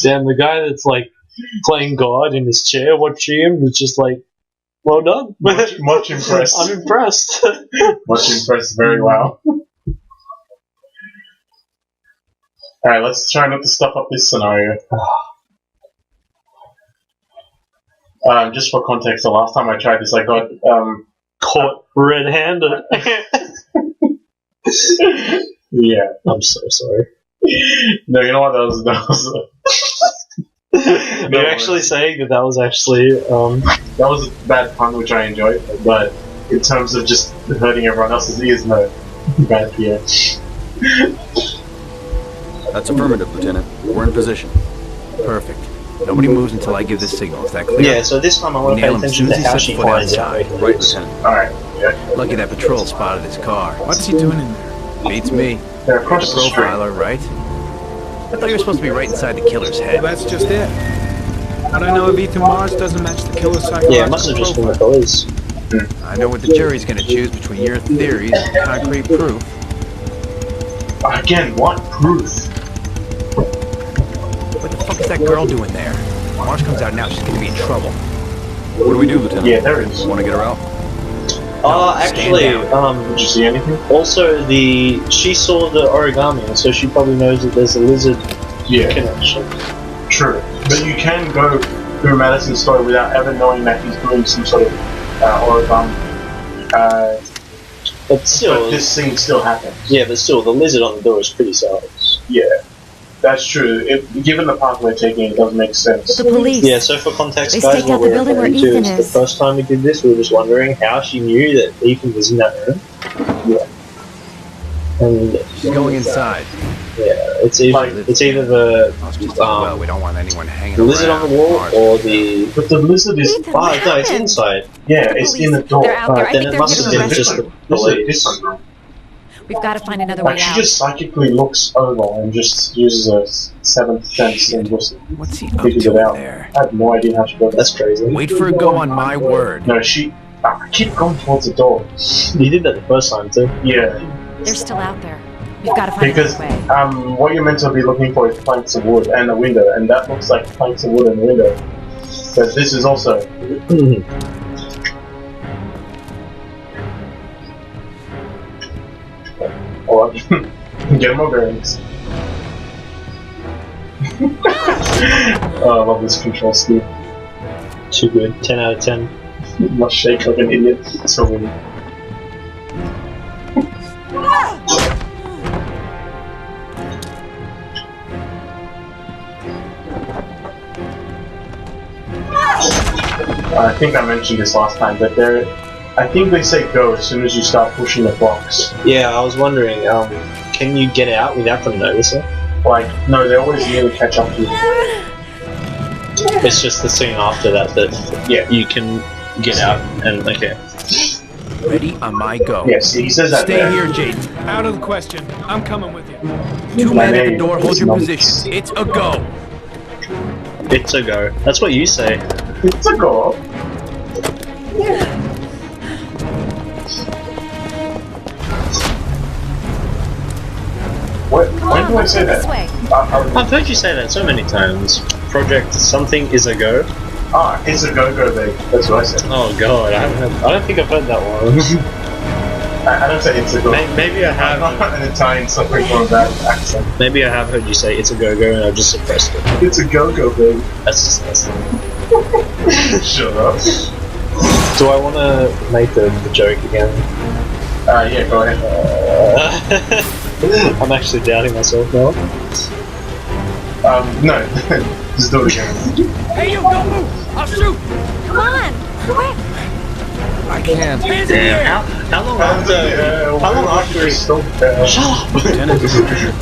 Damn, the guy that's like playing God in his chair watching him is just like, well done. Much impressed. I'm impressed. Much impressed, very well. Alright, let's try not to stuff up this scenario. Just for context, the last time I tried this, I got Caught red-handed. yeah. I'm so sorry. No, you know what? That was You're actually saying that was actually that was a bad pun, which I enjoyed, but in terms of just hurting everyone else's ears, no. Bad PR. That's affirmative, Lieutenant. We're in position. Perfect. Nobody moves until I give this signal. Is that clear? Yeah, so this time I want to pay attention to how she finds out. Right, Lieutenant. Alright, yeah. Lucky that patrol spotted his car. What's he doing in there? Beats me. They're across the street. Profiler, right? I thought you were supposed to be right inside the killer's head. Well, that's just it. How do I know if Ethan Mars doesn't match the killer's psychological Yeah, it must have just been the police. I know what the jury's gonna choose between your theories and concrete proof. Again, what proof? What the fuck is that girl doing there? Mars comes out now, she's gonna be in trouble. What do we do, Lieutenant? Yeah, there is. Want to get her out? Actually, Did you see anything? also she saw the origami, so she probably knows that there's a lizard connection. True. But you can go through Madison's story without ever knowing that he's doing some sort of origami. But still, But this thing still happens. yeah, but still, the lizard on the door is pretty solid. Yeah. That's true. Given the path we're taking, it does make sense. The police. Yeah, so for context, They guys, staked what out the we're building where referring to Ethan is is. the first time we did this, we were just wondering how she knew that Ethan was in that room. Yeah. And She's going inside. yeah, it's either the Well, we don't want anyone hanging lizard around. on the wall Mars. or the. But the lizard is... Ethan, Oh, what no, it's happened? inside. Yeah, it's in the door. They're out there. I Then think it they're must have getting been just arrested. the police. This room. We've got to find another Like, way she out. just psychically looks over and just uses her seventh sense and just What's he up figures to it out. there? I have no idea how she does That's that. crazy. Wait for a go on my word. No, she... I keep going towards the door. You did that the first time too. Yeah, They're still out there. We've got to find because another way. what you're meant to be looking for is planks of wood and a window, and that looks like planks of wood and a window. But this is also... Or get more bearings. Oh, I love this control scheme. Too good. 10 out of 10. Must shake like an idiot. It's so windy. I think I mentioned this last time, but I think they say go as soon as you start pushing the blocks. Yeah, I was wondering, can you get out without them noticing? Like, no, they always nearly catch up to you. It's just the scene after that Yeah. you can get out and okay. Ready on my go. Yes, he says that Stay there. here, Jaden. Out of the question. I'm coming with you. Two My men at the name door. Hold is your Nommits. positions. It's a go. It's a go. That's what you say. It's a go. When do I say This that? way. I've heard you say that so many times. Project something is a go. It's a go-go babe. That's what I said. Oh god, I don't think I've heard that one. I don't say it's a go. Maybe I I'm have. not an Italian suffering from a bad accent. Maybe I have heard you say it's a go go and I've just suppressed it. It's a go-go babe. That's disgusting. Shut up. Do I want to make the joke again? Yeah, go ahead. I'm actually doubting myself now. No. Just do it again. Hey, you don't move! I'll shoot! Come on! Quick! I can't. Hands in the air! How long after he Shut shut up? Lieutenant,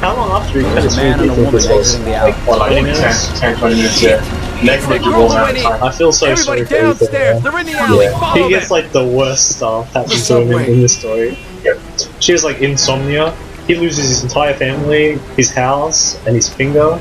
How long after he there's cuts a man and a woman exiting the alley. Well, like 20 10, minutes? 20 minutes, yeah. Negligible amount of time. I feel so Everybody sorry for Ethan. downstairs! They're in the alley! Yeah. Follow He them! gets like the worst stuff happen to him in this story. Yep. She has like insomnia. He loses his entire family, his house, and his finger.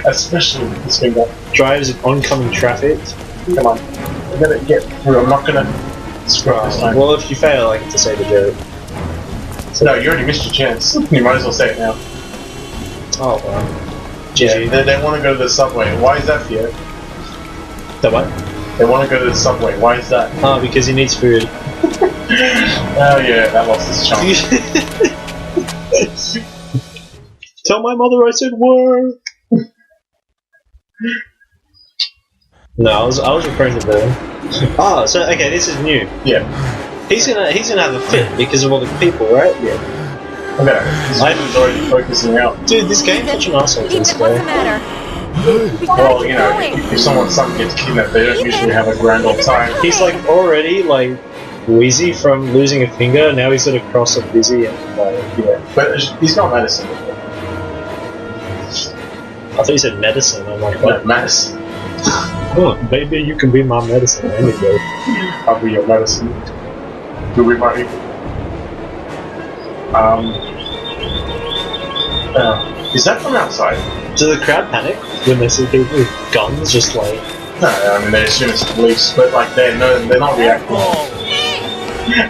Especially with this finger. Drives in oncoming traffic. Come on. I'm gonna get through. I'm not gonna screw up this time. Well, if you fail, I get to say the joke. No, you already missed your chance. You might as well say it now. Oh well. GG. They want to go to the subway. Why is that, Theo? The what? They want to go to the subway. Why is that? Oh, because he needs food. Oh yeah, that lost its charm. Tell my mother I said word. No, I was referring to the. Oh, so okay, this is new. Yeah. He's gonna have a fit because of all the people, right? Yeah. Okay. He's already focusing out. Dude, this game's such an asshole to this Ethan, what's the guy. matter? We've got Well, to you keep know, going. if someone's son gets kidnapped, they don't usually have a grand old time. He's like already like wheezy from losing a finger. Now he's gonna cross up dizzy and Yeah, but he's not medicine. I thought you said medicine. I'm like, what? But medicine. Oh, baby, you can be my medicine any day. I'll be your medicine. You'll be my equal. Is that from outside? Do the crowd panic when they see people with guns just like... No, I mean, they assume it's police, but like, they're not reacting.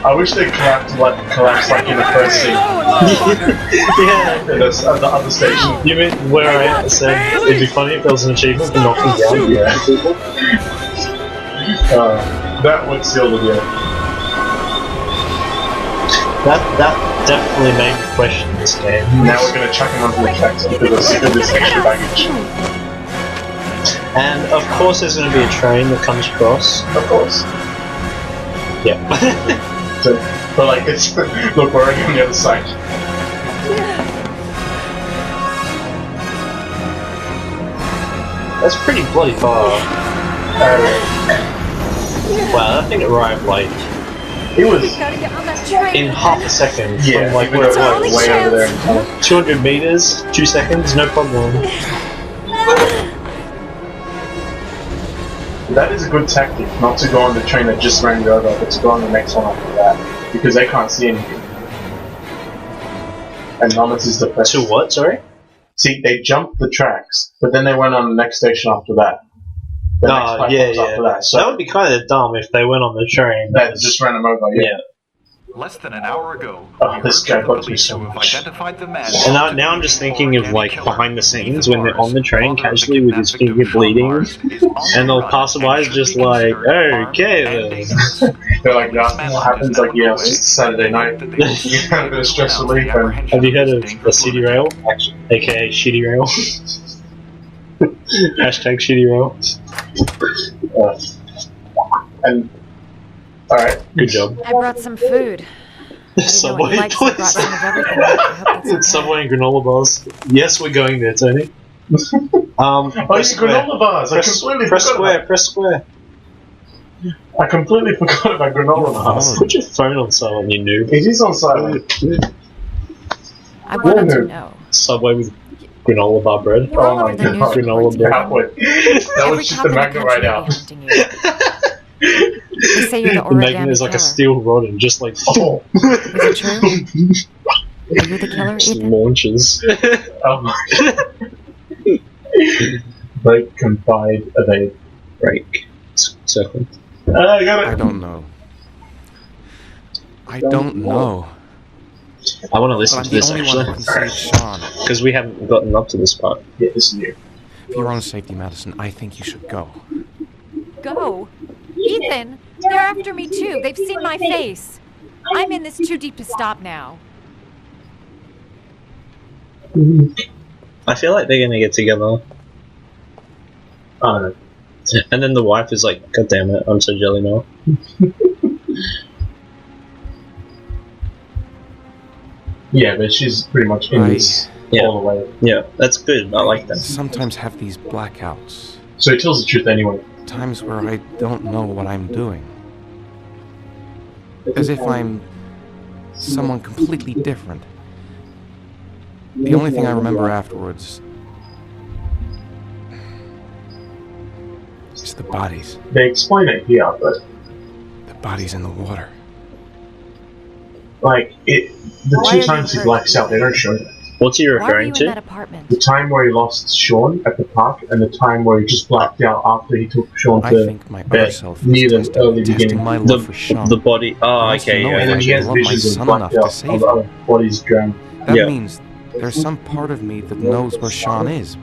I wish they collapsed like in the first scene. Yeah. At the other station. You mean where I said it'd be funny if there was an achievement for knocking down people? That would seal the deal. That definitely made me question this game. Now we're gonna chuck him onto the tracks because we're sick of this extra baggage. And of course there's going to be a train that comes across. Of course. Yeah. But like, it's look, we're already on the other side. That's pretty bloody far. Wow, that thing arrived like It was Gotta get on that train. in half a second. yeah, From like even where it though was. we're way over there. 200 meters, 2 seconds, no problem. That is a good tactic, not to go on the train that just ran you over, but to go on the next one after that, because they can't see anything. And Nommits is the best. To what, sorry? See, they jumped the tracks, but then they went on the next station after that. The next Oh, platforms yeah. After that, so That would be kind of dumb if they went on the train. that just ran them over. Yeah. Less than an hour ago, Oh, we this heard guy from the bugs me police so who have much. identified the man. And now I'm just thinking of like behind the scenes when they're on the train casually with his finger bleeding, and they'll passerbys just like, okay then. They're like, yeah, what happens? Like, yeah, it's just a Saturday night. You have a bit of stress relief. And Have you heard of a city rail? AKA shitty rail. Hashtag shitty rail. and alright, Good job. I brought some food. Subway, I brought please. some of everything. I hope that's okay. Subway and granola bars. Yes, we're going there, Tony. oh, it's granola bars. I completely Press forgot. square. Press square. I completely forgot about granola bars. Put your phone on silent, you noob. It is on silent. I wanted to know. Subway with granola bar bread. You're all Oh my over the god, news granola reports, bar. That was Every just cop the in magnet country right will out. be hunting you. They say you're the The magnet origami is like a killer. steel rod and just like Is it true? Are you the killer, just Ethan? launches. Oh my god. Break, confide, evade. Break. Circle. I got it. I don't know. I don't know. I want to But listen I'm to the this only one who actually can save Sean. because we haven't gotten up to this part. Yeah, this is new. If you're on safety medicine, I think you should go. Go. Ethan, they're after me too. They've seen my face. I'm in this too deep to stop now. I feel like they're gonna get together, I don't know. and then the wife is like, "God damn it, I'm so jelly now." Yeah, but she's pretty much in this Yeah. all the way. Yeah, that's good. I like that. Sometimes have these blackouts. So he tells the truth anyway. Times where I don't know what I'm doing. As if I'm someone completely different. The only thing I remember afterwards is the bodies. They explain it here, but The bodies in the water. like the Why two are you times he hurt? blacks out, they don't show that. What's he Why were referring you in that to? apartment? The time where he lost Sean at the park, and the time where he just blacked out after he took Sean I to think my other bed self near is the early testing beginning. my love for Sean. The body. Oh, Wants to okay, know yeah. And then he I has love my visions of son blacked enough to out save of the other bodies drowned. That Yeah. means there's some part of me that knows where Sean is.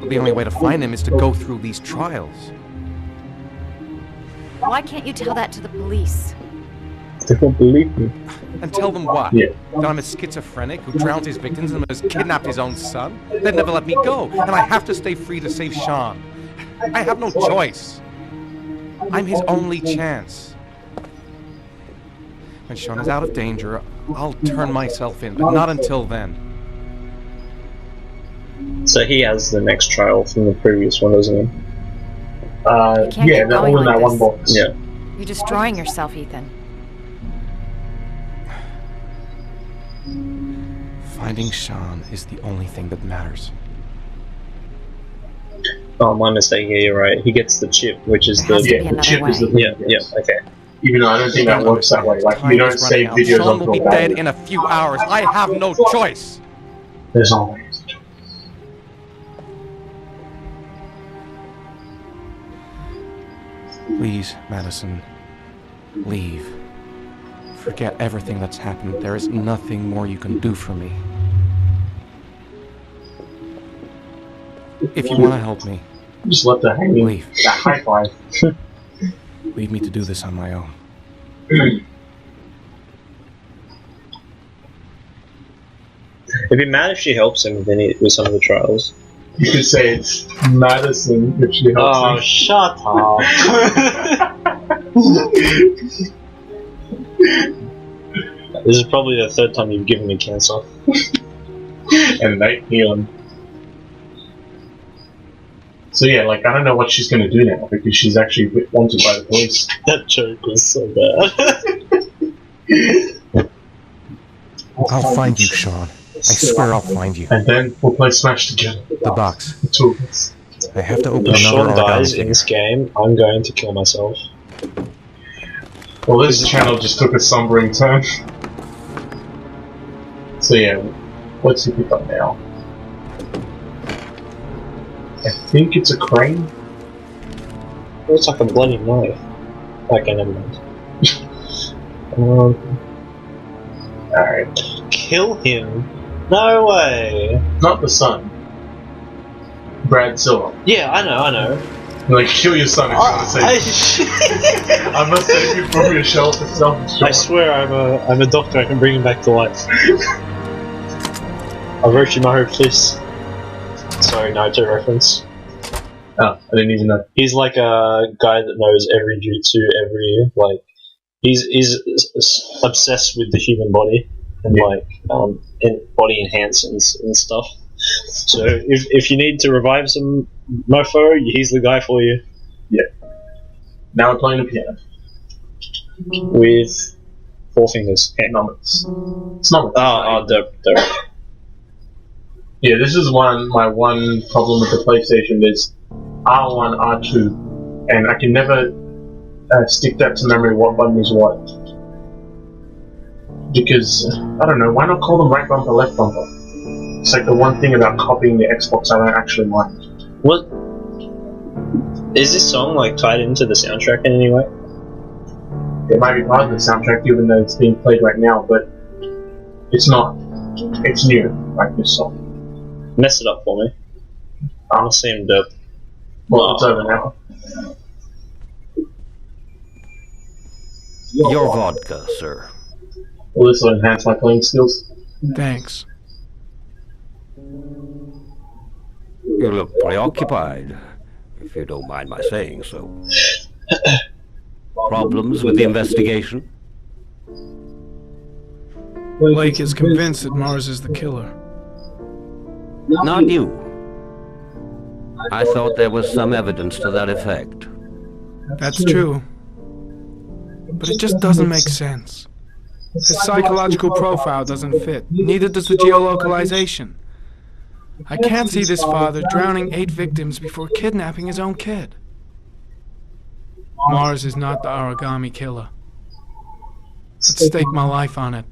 The only way to find him is to go through these trials. Why can't you tell that to the police? They won't believe me. And tell them what? Yeah. That I'm a schizophrenic who drowns his victims and has kidnapped his own son? They'd never let me go, and I have to stay free to save Sean. I have no choice. I'm his only chance. When Sean is out of danger, I'll turn myself in, but not until then. So he has the next trial from the previous one, doesn't he? can't Yeah, keep they're going all in like that one this. box. Yeah. You're destroying yourself, Ethan. Finding Sean is the only thing that matters. Oh, my mistake. Yeah, you're right. He gets the chip, which is There has the... to be Yeah, the another chip is the way. thing. Yeah, yeah, okay. Even though I don't think that works that way. Like, you don't save videos Sean will onto be a dead battery. in a few hours. I have no choice. There's always a choice. Please, Madison, leave. Forget everything that's happened. There is nothing more you can do for me. If you want to help me, Just let the hanging. leave. That high five. Leave me to do this on my own. It'd be mad if she helps him with some of the trials. You could say it's Madison if she helps Oh, him. shut up. This is probably the third time you've given me cancer. And night healing. So yeah, like I don't know what she's gonna do now because she's actually wanted by the police. That joke was so bad. I'll find you, Sean. I swear I'll find you. And then we'll play Smash together. The box. The two of us. I have to open If Sean another dies origami in this game, I'm going to kill myself. Well, this channel just took a sombering turn. So yeah, what's he pick up now? I think it's a crane. Looks like a bloody knife. Okay, never mind. Alright. Kill him? No way! Not the son. Brad Silver. Yeah, I know. Like, kill your son if you want to save him. I must save you from yourself and self-destruct. I swear I'm a doctor, I can bring him back to life. Orochimaru, please. Sorry, Naruto reference. Oh, I didn't even know. He's like a guy that knows every jutsu, he's obsessed with the human body and body enhancements and stuff. So if you need to revive some mofo, he's the guy for you. Yeah. Now we're playing the piano. With 4 fingers. Agent Nommits. It's not. Dope. Yeah, this is my one problem with the PlayStation is R1, R2, and I can never stick that to memory what button is what. Because, I don't know, why not call them right bumper, left bumper? It's like the one thing about copying the Xbox I don't actually mind. What? Is this song like tied into the soundtrack in any way? It might be part of the soundtrack even though it's being played right now, but it's not. It's new, like this song. Mess it up for me. I want to see him dope. Well, it's over now. Your vodka, sir. Will this will enhance my playing skills? Thanks. You look preoccupied, if you don't mind my saying so. Problems with the investigation? Blake is convinced that Mars is the killer. Not you. I thought there was some evidence to that effect. That's true. But it just doesn't make sense. His psychological profile doesn't fit. Neither does the geolocalization. I can't see this father drowning 8 victims before kidnapping his own kid. Mars is not the origami killer. I'd stake my life on it.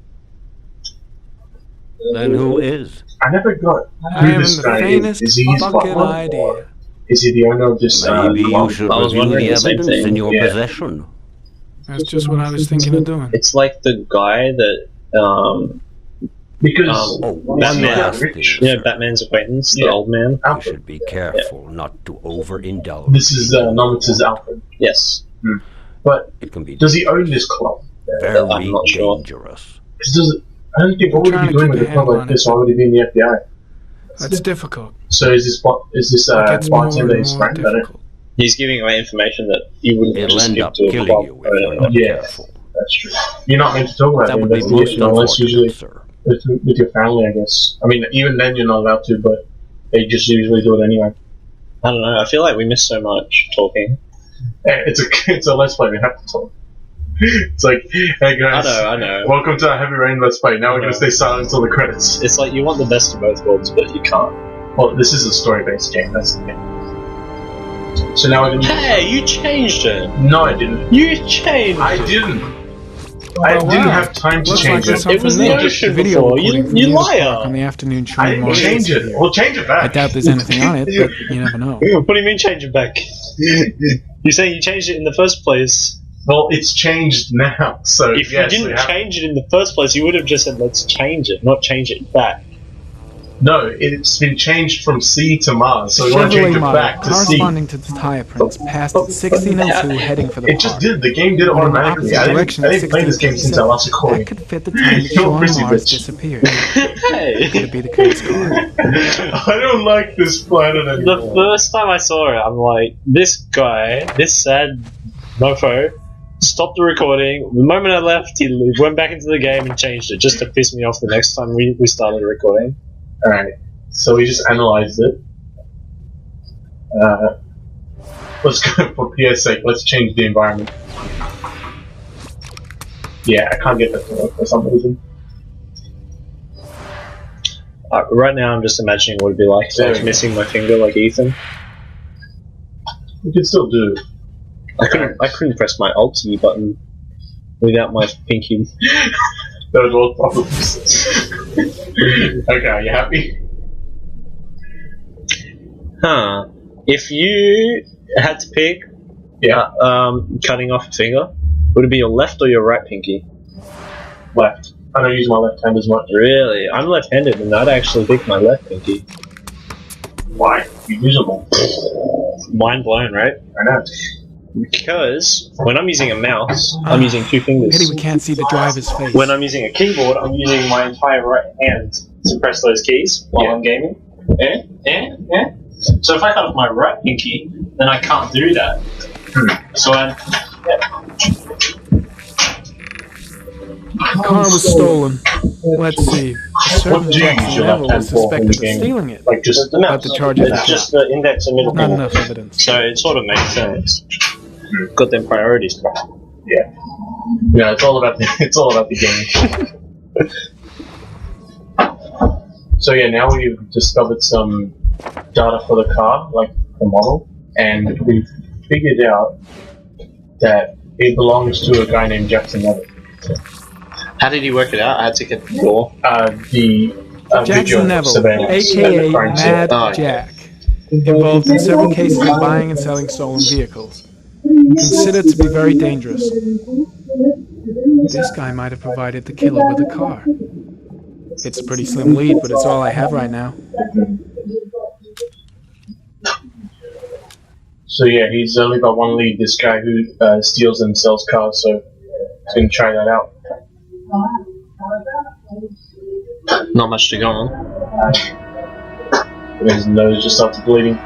Then who is? I never got I who haven't this the guy faintest is. Is he his fucking butler? idea. Or is he the owner of this? Maybe you should I was review wondering the the same evidence thing. in your Yeah. possession. That's just what I was thinking of doing. It's like the guy that Because Batman. rich. Yeah, Batman's acquaintance, the Yeah. old man. You Alfred. should be careful not to overindulge. This is Nommits' Alfred. Yes. But It can be does he own this club? very I'm not sure. dangerous. I don't think what would he trying be to doing keep with a a club handle like on this? it. Why would he be in the FBI? That's difficult. So is this It gets more bartender and his more friend? I don't- difficult. He's giving away information that you wouldn't It'll just end give up to a killing club you if you're owner. not Yeah. careful. That's true. You're not meant to talk about That the would be most investigation unless usually unfortunate, sir. with your family, I guess. I mean, even then you're not allowed to, but they just usually do it anyway. I don't know. I feel like we miss so much talking. It's a let's play. We have to talk. It's like, hey guys, I know. welcome to our Heavy Rain let's play. Now we're gonna stay silent until the credits. It's like you want the best of both worlds, but you can't. Well, this is a story-based game. That's the thing. So now we're gonna. Hey, you changed it. No, I didn't. You changed. I didn't. I Oh, didn't wow. have time to Looks change like there's it. It was something the there. ocean Video before. recording from You Needle Park liar. on the afternoon I train didn't morning change visit it. here. We'll change it back. I doubt there's anything on it, but you never know. What do you mean change it back? You're saying you changed it in the first place. Well, it's changed now. So If yes, you we didn't have- change it in the first place, you would have just said, let's change it, not change it back. No, it's been changed from C to Mars, so we want to change Chevrolet it model, back to C. corresponding to the tire prints, passed at 1602, heading for the It just park. did. The game did it Went in the automatically. opposite I direction didn't at play this game since our last 1637. recording. That could fit the time that You're Sean busy, Mars bitch. disappeared. Hey! Could it be the kid's car? I don't like this planet The anymore. first time I saw it, I'm like, this guy, this sad mofo, stopped the recording. The moment I left, he went back into the game and changed it just to piss me off the next time we started recording. Alright, so we just analyzed it. Let's go for PS's sake, let's change the environment. Yeah, I can't get that to work for some reason. Right now, I'm just imagining what it'd be like if I was missing my finger like Ethan. We can still do. I couldn't press my Alt E button without my pinky. That was all problems. Okay, are you happy? Huh. If you had to pick Yeah. cutting off a finger, would it be your left or your right pinky? Left. I don't use my left hand as much. Really? I'm left-handed and I'd actually pick my left pinky. Why? You use them all. Mind blown, right? I know. Because when I'm using a mouse, I'm using two fingers. Pity we can't see the driver's face. When I'm using a keyboard, I'm using my entire right hand to press those keys while I'm gaming. So if I cut off my right pinky, then I can't do that. So The car was stolen. Let's see. A certain What do you use Jackson your Neville left was hand for in suspected the of game? stealing it. Like just the mouse, the charges it's are just the index and middle Not finger. enough evidence. So it sort of makes sense. Got them priorities. yeah. Yeah, it's all about the game. So yeah, now we've discovered some data for the car, like the model, and we've figured out that it belongs to a guy named Jackson Nommits. How did he work it out? I had to get the door. The video Jackson Neville, surveillance and aka the crime scene. Mad Oh, yeah. Jack, involved in several cases of buying and selling stolen vehicles. Considered to be very dangerous. This guy might have provided the killer with a car. It's a pretty slim lead, but it's all I have right now. So yeah, he's only got one lead. This guy who steals and sells cars. So he's gonna try that out. Not much to go on. His nose just started bleeding.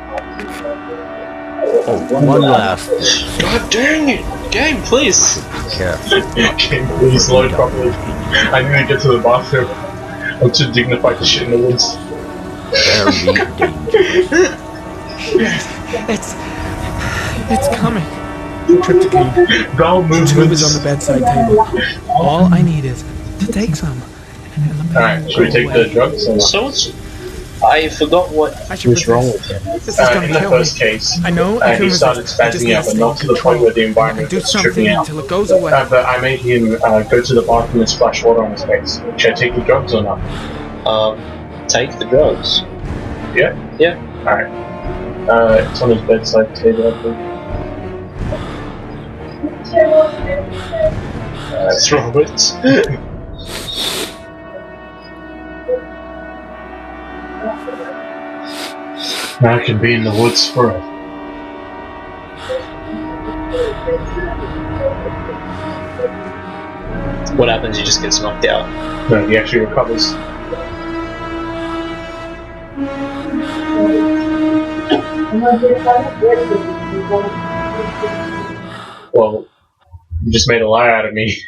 Oh, one last God dang it! Game, please! careful. Can please load properly? I need to get to the bathroom. I'm too dignified to shit in the woods. Very dangerous. It's coming. Tryptocane. Bowel The tube is movements. on the bedside table. All I need is to take some. And the pain Alright, will should we go take away. the drugs? Or not? So what's... I forgot what I should was wrong resist. with him. This is In gonna the kill me. first case, I know I can he resist. started I just spazzing need out, to but stay not to the point control. where the I environment do was tripping something out. until it goes away. But I made him go to the bathroom and splash water on his face. Should I take the drugs or not? Take the drugs. Yeah? Yeah. Alright. It's on his bedside table, I think. Throw it. I can be in the woods forever. What happens? He just gets knocked out. No, he actually recovers. Well, you just made a liar out of me.